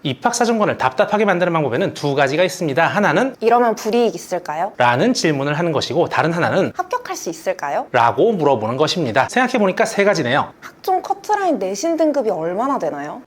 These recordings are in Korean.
입학사정권을 답답하게 만드는 방법에는 두 가지가 있습니다. 하나는 이러면 불이익 있을까요? 라는 질문을 하는 것이고, 다른 하나는 합격할 수 있을까요? 라고 물어보는 것입니다. 생각해보니까 세 가지네요. 학종 커트라인 내신 등급이 얼마나 되나요?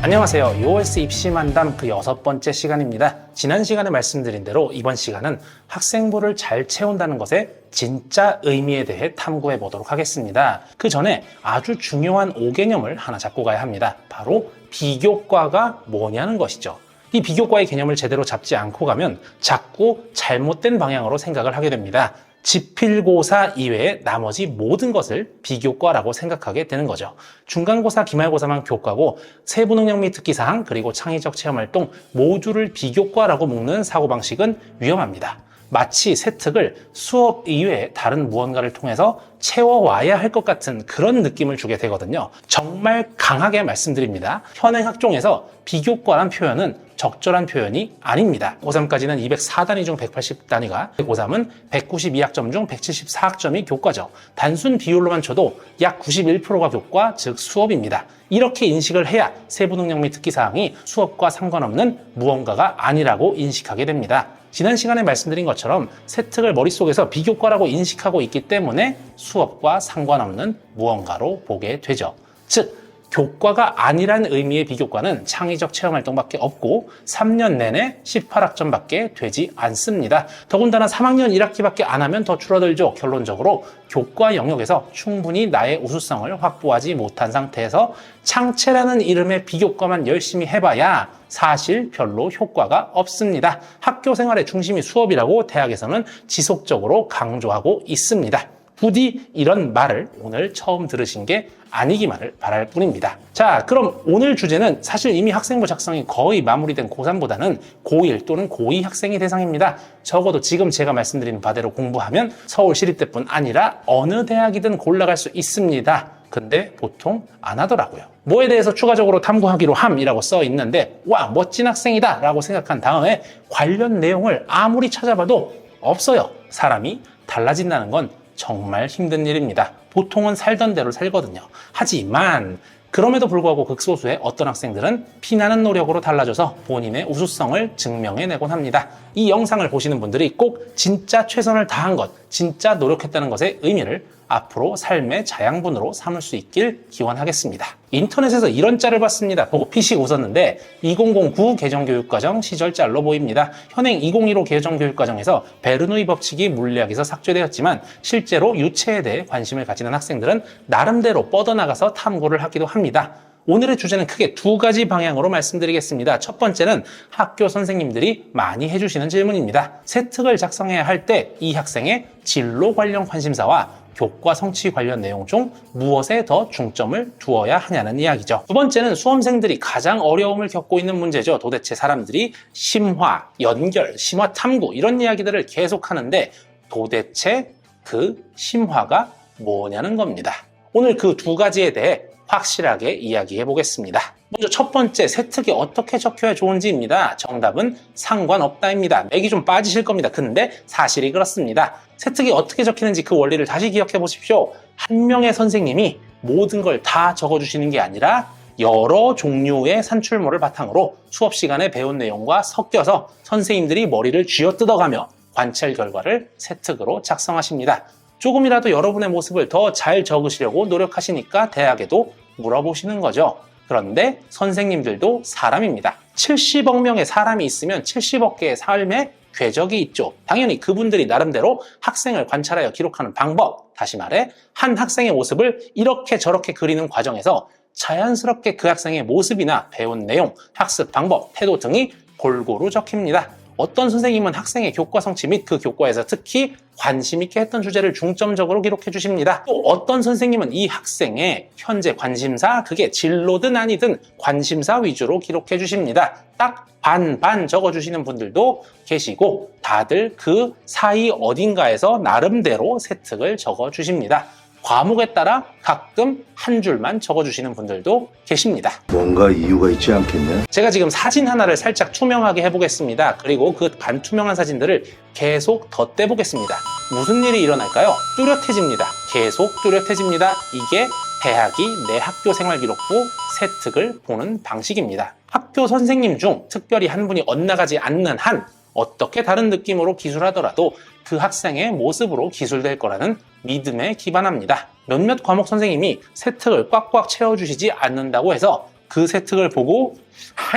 안녕하세요. UOS 입시만담 그 6번째 시간입니다. 지난 시간에 말씀드린 대로 이번 시간은 학생부를 잘 채운다는 것의 진짜 의미에 대해 탐구해 보도록 하겠습니다. 그 전에 아주 중요한 5개념을 하나 잡고 가야 합니다. 바로 비교과가 뭐냐는 것이죠. 이 비교과의 개념을 제대로 잡지 않고 가면 자꾸 잘못된 방향으로 생각을 하게 됩니다. 지필고사 이외의 나머지 모든 것을 비교과라고 생각하게 되는 거죠. 중간고사, 기말고사만 교과고 세부능력 및 특기사항 그리고 창의적 체험활동 모두를 비교과라고 묶는 사고방식은 위험합니다. 마치 세특을 수업 이외에 다른 무언가를 통해서 채워와야 할 것 같은 그런 느낌을 주게 되거든요. 정말 강하게 말씀드립니다. 현행 학종에서 비교과란 표현은 적절한 표현이 아닙니다. 고3까지는 204단위 중 180단위가, 고3은 192학점 중 174학점이 교과죠. 단순 비율로만 쳐도 약 91%가 교과, 즉 수업입니다. 이렇게 인식을 해야 세부능력 및 특기사항이 수업과 상관없는 무언가가 아니라고 인식하게 됩니다. 지난 시간에 말씀드린 것처럼 세특을 머릿속에서 비교과라고 인식하고 있기 때문에 수업과 상관없는 무언가로 보게 되죠. 즉, 교과가 아니란 의미의 비교과는 창의적 체험활동밖에 없고 3년 내내 18학점밖에 되지 않습니다. 더군다나 3학년 1학기밖에 안 하면 더 줄어들죠. 결론적으로 교과 영역에서 충분히 나의 우수성을 확보하지 못한 상태에서 창체라는 이름의 비교과만 열심히 해봐야 사실 별로 효과가 없습니다. 학교 생활의 중심이 수업이라고 대학에서는 지속적으로 강조하고 있습니다. 부디 이런 말을 오늘 처음 들으신 게 아니기만을 바랄 뿐입니다. 자, 그럼 오늘 주제는 사실 이미 학생부 작성이 거의 마무리된 고3보다는 고1 또는 고2 학생이 대상입니다. 적어도 지금 제가 말씀드린 바대로 공부하면 서울시립대뿐 아니라 어느 대학이든 골라갈 수 있습니다. 근데 보통 안 하더라고요. 뭐에 대해서 추가적으로 탐구하기로 함이라고 써 있는데 와, 멋진 학생이다 라고 생각한 다음에 관련 내용을 아무리 찾아봐도 없어요. 사람이 달라진다는 건 정말 힘든 일입니다. 보통은 살던 대로 살거든요. 하지만 그럼에도 불구하고 극소수의 어떤 학생들은 피나는 노력으로 달라져서 본인의 우수성을 증명해내곤 합니다. 이 영상을 보시는 분들이 꼭 진짜 최선을 다한 것, 진짜 노력했다는 것의 의미를 앞으로 삶의 자양분으로 삼을 수 있길 기원하겠습니다. 인터넷에서 이런 짤을 봤습니다. 보고 피식 웃었는데 2009 개정교육과정 시절 짤로 보입니다. 현행 2015 개정교육과정에서 베르누이 법칙이 물리학에서 삭제되었지만 실제로 유체에 대해 관심을 가지는 학생들은 나름대로 뻗어나가서 탐구를 하기도 합니다. 오늘의 주제는 크게 두 가지 방향으로 말씀드리겠습니다. 첫 번째는 학교 선생님들이 많이 해주시는 질문입니다. 세특을 작성해야 할 때 이 학생의 진로 관련 관심사와 교과 성취 관련 내용 중 무엇에 더 중점을 두어야 하냐는 이야기죠. 두 번째는 수험생들이 가장 어려움을 겪고 있는 문제죠. 도대체 사람들이 심화, 연결, 심화 탐구 이런 이야기들을 계속 하는데 도대체 그 심화가 뭐냐는 겁니다. 오늘 그 두 가지에 대해 확실하게 이야기해 보겠습니다. 먼저 첫 번째, 세특이 어떻게 적혀야 좋은지입니다. 정답은 상관없다입니다. 맥이 좀 빠지실 겁니다. 근데 사실이 그렇습니다. 세특이 어떻게 적히는지 그 원리를 다시 기억해 보십시오. 한 명의 선생님이 모든 걸 다 적어주시는 게 아니라 여러 종류의 산출모를 바탕으로 수업 시간에 배운 내용과 섞여서 선생님들이 머리를 쥐어뜯어가며 관찰 결과를 세특으로 작성하십니다. 조금이라도 여러분의 모습을 더 잘 적으시려고 노력하시니까 대학에도 물어보시는 거죠. 그런데 선생님들도 사람입니다. 70억 명의 사람이 있으면 70억 개의 삶의 궤적이 있죠. 당연히 그분들이 나름대로 학생을 관찰하여 기록하는 방법, 다시 말해 한 학생의 모습을 이렇게 저렇게 그리는 과정에서 자연스럽게 그 학생의 모습이나 배운 내용, 학습 방법, 태도 등이 골고루 적힙니다. 어떤 선생님은 학생의 교과 성취 및 그 교과에서 특히 관심 있게 했던 주제를 중점적으로 기록해 주십니다. 또 어떤 선생님은 이 학생의 현재 관심사, 그게 진로든 아니든 관심사 위주로 기록해 주십니다. 딱 반반 적어주시는 분들도 계시고 다들 그 사이 어딘가에서 나름대로 세특을 적어주십니다. 과목에 따라 가끔 한 줄만 적어주시는 분들도 계십니다. 뭔가 이유가 있지 않겠냐? 제가 지금 사진 하나를 살짝 투명하게 해보겠습니다. 그리고 그 반투명한 사진들을 계속 덧대보겠습니다. 무슨 일이 일어날까요? 뚜렷해집니다. 계속 뚜렷해집니다. 이게 대학이 내 학교 생활기록부 세특을 보는 방식입니다. 학교 선생님 중 특별히 한 분이 엇나가지 않는 한 어떻게 다른 느낌으로 기술하더라도 그 학생의 모습으로 기술될 거라는 믿음에 기반합니다. 몇몇 과목 선생님이 세특을 꽉꽉 채워주시지 않는다고 해서 그 세특을 보고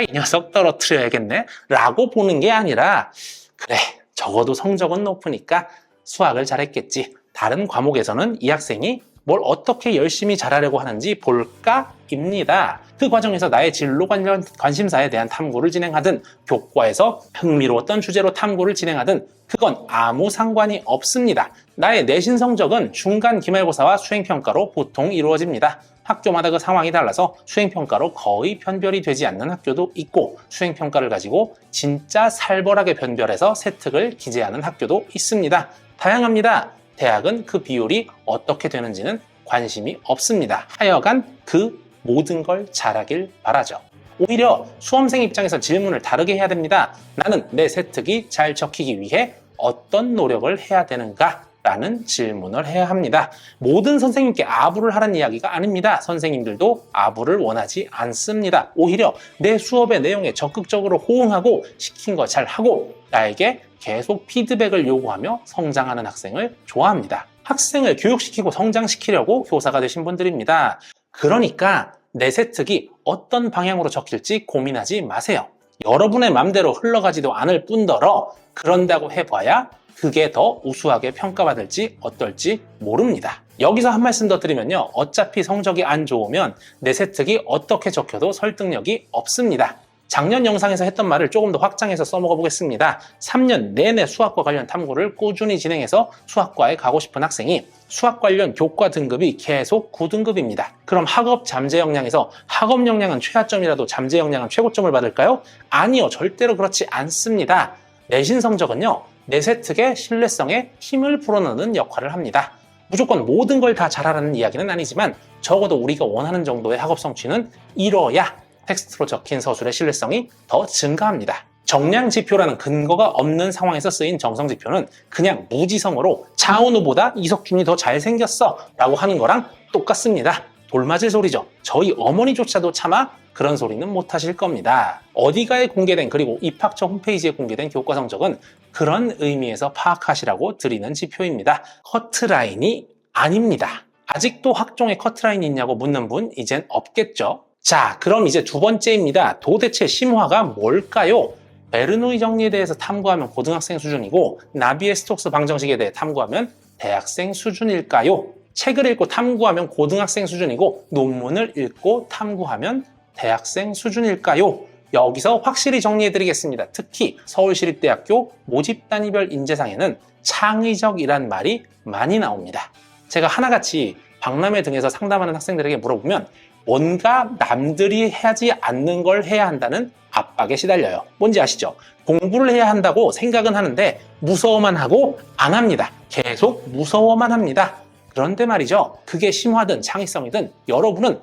이 녀석 떨어뜨려야겠네 라고 보는 게 아니라 그래 적어도 성적은 높으니까 수학을 잘했겠지. 다른 과목에서는 이 학생이 뭘 어떻게 열심히 잘하려고 하는지 볼까입니다. 그 과정에서 나의 진로 관련 관심사에 대한 탐구를 진행하든 교과에서 흥미로웠던 주제로 탐구를 진행하든 그건 아무 상관이 없습니다. 나의 내신 성적은 중간 기말고사와 수행평가로 보통 이루어집니다. 학교마다 그 상황이 달라서 수행평가로 거의 변별이 되지 않는 학교도 있고 수행평가를 가지고 진짜 살벌하게 변별해서 세특을 기재하는 학교도 있습니다. 다양합니다. 대학은 그 비율이 어떻게 되는지는 관심이 없습니다. 하여간 그 모든 걸 잘하길 바라죠. 오히려 수험생 입장에서 질문을 다르게 해야 됩니다. 나는 내 세특이 잘 적히기 위해 어떤 노력을 해야 되는가? 라는 질문을 해야 합니다. 모든 선생님께 아부를 하라는 이야기가 아닙니다. 선생님들도 아부를 원하지 않습니다. 오히려 내 수업의 내용에 적극적으로 호응하고 시킨 거 잘하고 나에게 계속 피드백을 요구하며 성장하는 학생을 좋아합니다. 학생을 교육시키고 성장시키려고 교사가 되신 분들입니다. 그러니까 내 세특이 어떤 방향으로 적힐지 고민하지 마세요. 여러분의 맘대로 흘러가지도 않을 뿐더러 그런다고 해봐야 그게 더 우수하게 평가받을지 어떨지 모릅니다. 여기서 한 말씀 더 드리면요. 어차피 성적이 안 좋으면 내 세특이 어떻게 적혀도 설득력이 없습니다. 작년 영상에서 했던 말을 조금 더 확장해서 써먹어 보겠습니다. 3년 내내 수학과 관련 탐구를 꾸준히 진행해서 수학과에 가고 싶은 학생이 수학 관련 교과 등급이 계속 9등급입니다. 그럼 학업 잠재 역량에서 학업 역량은 최하점이라도 잠재 역량은 최고점을 받을까요? 아니요. 절대로 그렇지 않습니다. 내신 성적은요. 내 세특의 신뢰성에 힘을 불어넣는 역할을 합니다. 무조건 모든 걸 다 잘하라는 이야기는 아니지만 적어도 우리가 원하는 정도의 학업 성취는 이뤄야 텍스트로 적힌 서술의 신뢰성이 더 증가합니다. 정량 지표라는 근거가 없는 상황에서 쓰인 정성 지표는 그냥 무지성으로 차은우보다 이석준이 더 잘생겼어 라고 하는 거랑 똑같습니다. 돌맞을 소리죠. 저희 어머니조차도 차마 그런 소리는 못 하실 겁니다. 어디가에 공개된 그리고 입학처 홈페이지에 공개된 교과 성적은 그런 의미에서 파악하시라고 드리는 지표입니다. 커트라인이 아닙니다. 아직도 학종에 커트라인이 있냐고 묻는 분 이젠 없겠죠? 자, 그럼 이제 두 번째입니다. 도대체 심화가 뭘까요? 베르노이 정리에 대해서 탐구하면 고등학생 수준이고 나비의 스톡스 방정식에 대해 탐구하면 대학생 수준일까요? 책을 읽고 탐구하면 고등학생 수준이고 논문을 읽고 탐구하면 대학생 수준일까요? 여기서 확실히 정리해드리겠습니다. 특히 서울시립대학교 모집단위별 인재상에는 창의적이란 말이 많이 나옵니다. 제가 하나같이 박람회 등에서 상담하는 학생들에게 물어보면 뭔가 남들이 하지 않는 걸 해야 한다는 압박에 시달려요. 뭔지 아시죠? 공부를 해야 한다고 생각은 하는데 무서워만 하고 안 합니다. 계속 무서워만 합니다. 그런데 말이죠. 그게 심화든 창의성이든 여러분은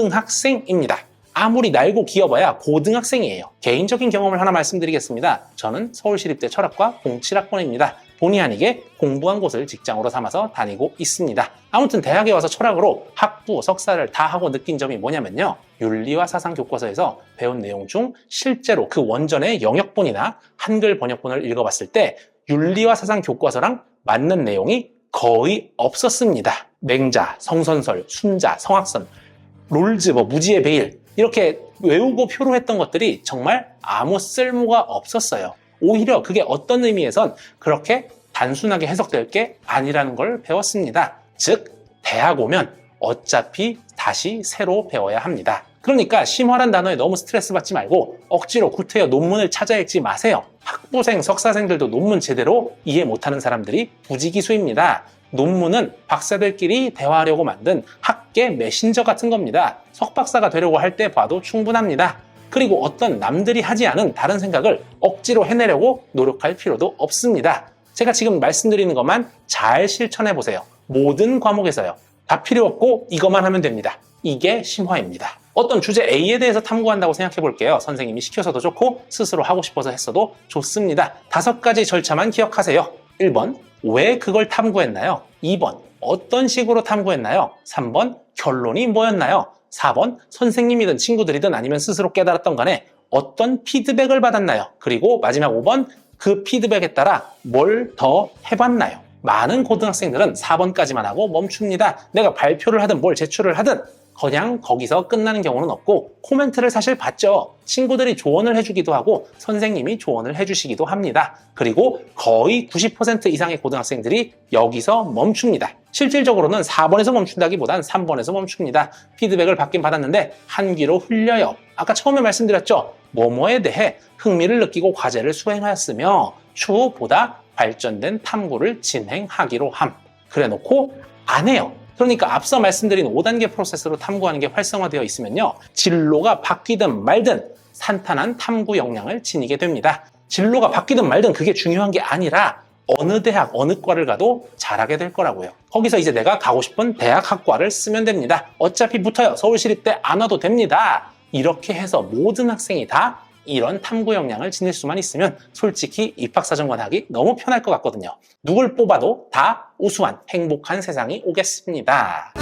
고등학생입니다. 아무리 날고 기어봐야 고등학생이에요. 개인적인 경험을 하나 말씀드리겠습니다. 저는 서울시립대 철학과 07학번입니다. 본의 아니게 공부한 곳을 직장으로 삼아서 다니고 있습니다. 아무튼 대학에 와서 철학으로 학부, 석사를 다 하고 느낀 점이 뭐냐면요. 윤리와 사상 교과서에서 배운 내용 중 실제로 그 원전의 영역본이나 한글 번역본을 읽어봤을 때 윤리와 사상 교과서랑 맞는 내용이 거의 없었습니다. 맹자, 성선설, 순자, 성악선, 롤즈, 무지의 베일 이렇게 외우고 표로했던 것들이 정말 아무 쓸모가 없었어요. 오히려 그게 어떤 의미에선 그렇게 단순하게 해석될 게 아니라는 걸 배웠습니다. 즉, 대학 오면 어차피 다시 새로 배워야 합니다. 그러니까 심화란 단어에 너무 스트레스 받지 말고 억지로 구태여 논문을 찾아 읽지 마세요. 학부생, 석사생들도 논문 제대로 이해 못하는 사람들이 부지기수입니다. 논문은 박사들끼리 대화하려고 만든 학계 메신저 같은 겁니다. 석박사가 되려고 할 때 봐도 충분합니다. 그리고 어떤 남들이 하지 않은 다른 생각을 억지로 해내려고 노력할 필요도 없습니다. 제가 지금 말씀드리는 것만 잘 실천해보세요. 모든 과목에서요. 다 필요 없고 이것만 하면 됩니다. 이게 심화입니다. 어떤 주제 A에 대해서 탐구한다고 생각해볼게요. 선생님이 시켜서도 좋고 스스로 하고 싶어서 했어도 좋습니다. 5가지 절차만 기억하세요. 1번, 왜 그걸 탐구했나요? 2번, 어떤 식으로 탐구했나요? 3번 결론이 뭐였나요? 4번 선생님이든 친구들이든 아니면 스스로 깨달았던 간에 어떤 피드백을 받았나요? 그리고 마지막 5번 그 피드백에 따라 뭘 더 해봤나요? 많은 고등학생들은 4번까지만 하고 멈춥니다. 내가 발표를 하든 뭘 제출을 하든 그냥 거기서 끝나는 경우는 없고 코멘트를 사실 받죠. 친구들이 조언을 해주기도 하고 선생님이 조언을 해주시기도 합니다. 그리고 거의 90% 이상의 고등학생들이 여기서 멈춥니다. 실질적으로는 4번에서 멈춘다기보단 3번에서 멈춥니다. 피드백을 받긴 받았는데 한 귀로 흘려요. 아까 처음에 말씀드렸죠. 뭐뭐에 대해 흥미를 느끼고 과제를 수행하였으며 추후보다 발전된 탐구를 진행하기로 함. 그래놓고 안 해요. 그러니까 앞서 말씀드린 5단계 프로세스로 탐구하는 게 활성화되어 있으면요. 진로가 바뀌든 말든 산탄한 탐구 역량을 지니게 됩니다. 진로가 바뀌든 말든 그게 중요한 게 아니라 어느 대학, 어느 과를 가도 잘하게 될 거라고요. 거기서 이제 내가 가고 싶은 대학 학과를 쓰면 됩니다. 어차피 붙어요. 서울시립대 안 와도 됩니다. 이렇게 해서 모든 학생이 다 이런 탐구 역량을 지닐 수만 있으면 솔직히 입학사정관 하기 너무 편할 것 같거든요. 누굴 뽑아도 다 우수한 행복한 세상이 오겠습니다.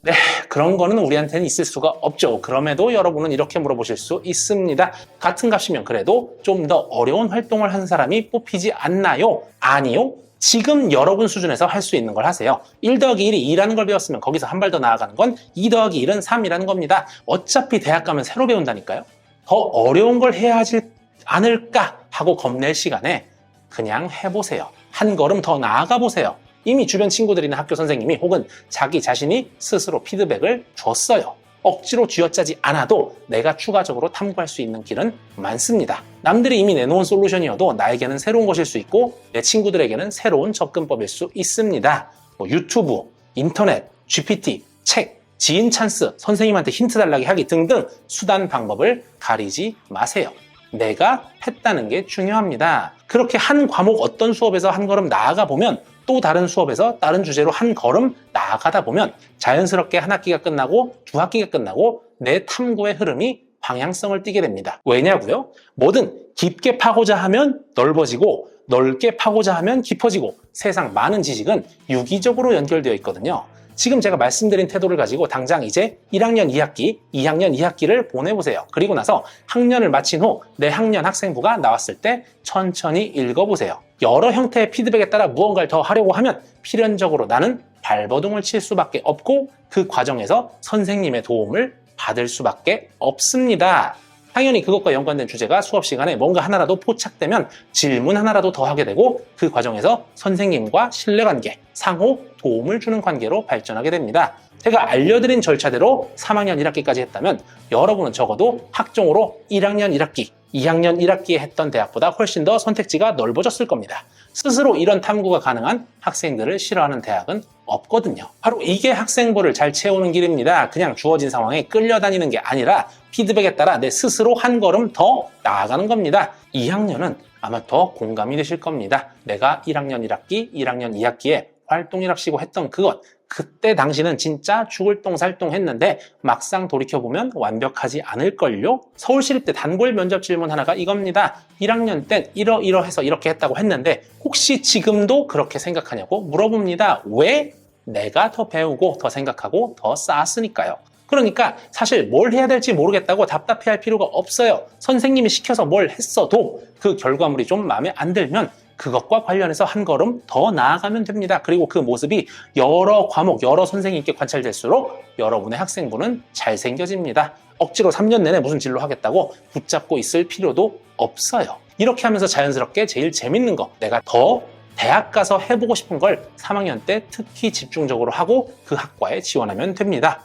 네, 그런 거는 우리한테는 있을 수가 없죠. 그럼에도 여러분은 이렇게 물어보실 수 있습니다. 같은 값이면 그래도 좀 더 어려운 활동을 한 사람이 뽑히지 않나요? 아니요. 지금 여러분 수준에서 할 수 있는 걸 하세요. 1 더하기 1이 2라는 걸 배웠으면 거기서 한 발 더 나아가는 건 2 더하기 1은 3이라는 겁니다. 어차피 대학 가면 새로 배운다니까요. 더 어려운 걸 해야 하지 않을까 하고 겁낼 시간에 그냥 해보세요. 한 걸음 더 나아가 보세요. 이미 주변 친구들이나 학교 선생님이 혹은 자기 자신이 스스로 피드백을 줬어요. 억지로 쥐어짜지 않아도 내가 추가적으로 탐구할 수 있는 길은 많습니다. 남들이 이미 내놓은 솔루션이어도 나에게는 새로운 것일 수 있고 내 친구들에게는 새로운 접근법일 수 있습니다. 유튜브, 인터넷, GPT, 책, 지인 찬스, 선생님한테 힌트 달라기 하기 등등 수단 방법을 가리지 마세요. 내가 했다는 게 중요합니다. 그렇게 한 과목 어떤 수업에서 한 걸음 나아가 보면 또 다른 수업에서 다른 주제로 한 걸음 나아가다 보면 자연스럽게 한 학기가 끝나고 두 학기가 끝나고 내 탐구의 흐름이 방향성을 띠게 됩니다. 왜냐고요? 뭐든 깊게 파고자 하면 넓어지고 넓게 파고자 하면 깊어지고 세상 많은 지식은 유기적으로 연결되어 있거든요. 지금 제가 말씀드린 태도를 가지고 당장 이제 1학년 2학기, 2학년 2학기를 보내보세요. 그리고 나서 학년을 마친 후 내 학년 학생부가 나왔을 때 천천히 읽어보세요. 여러 형태의 피드백에 따라 무언가를 더 하려고 하면 필연적으로 나는 발버둥을 칠 수밖에 없고 그 과정에서 선생님의 도움을 받을 수밖에 없습니다. 당연히 그것과 연관된 주제가 수업 시간에 뭔가 하나라도 포착되면 질문 하나라도 더 하게 되고 그 과정에서 선생님과 신뢰관계, 상호 도움을 주는 관계로 발전하게 됩니다. 제가 알려드린 절차대로 3학년 1학기까지 했다면 여러분은 적어도 학종으로 1학년 1학기, 2학년 1학기에 했던 대학보다 훨씬 더 선택지가 넓어졌을 겁니다. 스스로 이런 탐구가 가능한 학생들을 싫어하는 대학은 없거든요. 바로 이게 학생부를 잘 채우는 길입니다. 그냥 주어진 상황에 끌려다니는 게 아니라 피드백에 따라 내 스스로 한 걸음 더 나아가는 겁니다. 2학년은 아마 더 공감이 되실 겁니다. 내가 1학년 1학기, 1학년 2학기에 활동이랍시고 했던 그것, 그때 당시는 진짜 죽을 똥살똥 했는데 막상 돌이켜보면 완벽하지 않을걸요? 서울시립대 단골 면접 질문 하나가 이겁니다. 1학년 땐 이러해서 이렇게 했다고 했는데 혹시 지금도 그렇게 생각하냐고 물어봅니다. 왜? 내가 더 배우고 더 생각하고 더 쌓았으니까요. 그러니까 사실 뭘 해야 될지 모르겠다고 답답해할 필요가 없어요. 선생님이 시켜서 뭘 했어도 그 결과물이 좀 마음에 안 들면 그것과 관련해서 한 걸음 더 나아가면 됩니다. 그리고 그 모습이 여러 과목, 여러 선생님께 관찰될수록 여러분의 학생부는 잘생겨집니다. 억지로 3년 내내 무슨 진로 하겠다고 붙잡고 있을 필요도 없어요. 이렇게 하면서 자연스럽게 제일 재밌는 거, 내가 더 대학 가서 해보고 싶은 걸 3학년 때 특히 집중적으로 하고 그 학과에 지원하면 됩니다.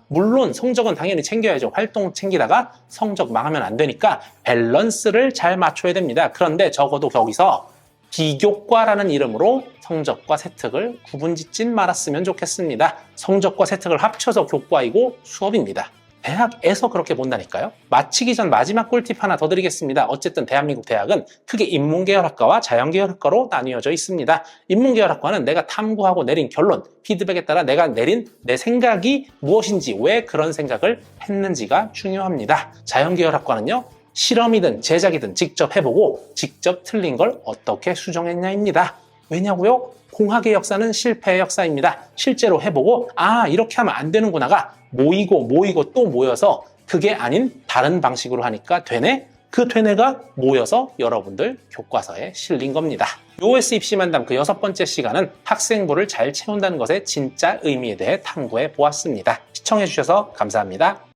물론 성적은 당연히 챙겨야죠. 활동 챙기다가 성적 망하면 안 되니까 밸런스를 잘 맞춰야 됩니다. 그런데 적어도 거기서 비교과라는 이름으로 성적과 세특을 구분짓진 말았으면 좋겠습니다. 성적과 세특을 합쳐서 교과이고 수업입니다. 대학에서 그렇게 본다니까요. 마치기 전 마지막 꿀팁 하나 더 드리겠습니다. 어쨌든 대한민국 대학은 크게 인문계열학과와 자연계열학과로 나뉘어져 있습니다. 인문계열학과는 내가 탐구하고 내린 결론, 피드백에 따라 내가 내린 내 생각이 무엇인지, 왜 그런 생각을 했는지가 중요합니다. 자연계열학과는요, 실험이든 제작이든 직접 해보고 직접 틀린 걸 어떻게 수정했냐입니다. 왜냐고요? 공학의 역사는 실패의 역사입니다. 실제로 해보고 이렇게 하면 안 되는구나가 모이고 또 모여서 그게 아닌 다른 방식으로 하니까 되네? 그 되네가 모여서 여러분들 교과서에 실린 겁니다. OS 입시 만담 그 6번째 시간은 학생부를 잘 채운다는 것의 진짜 의미에 대해 탐구해 보았습니다. 시청해 주셔서 감사합니다.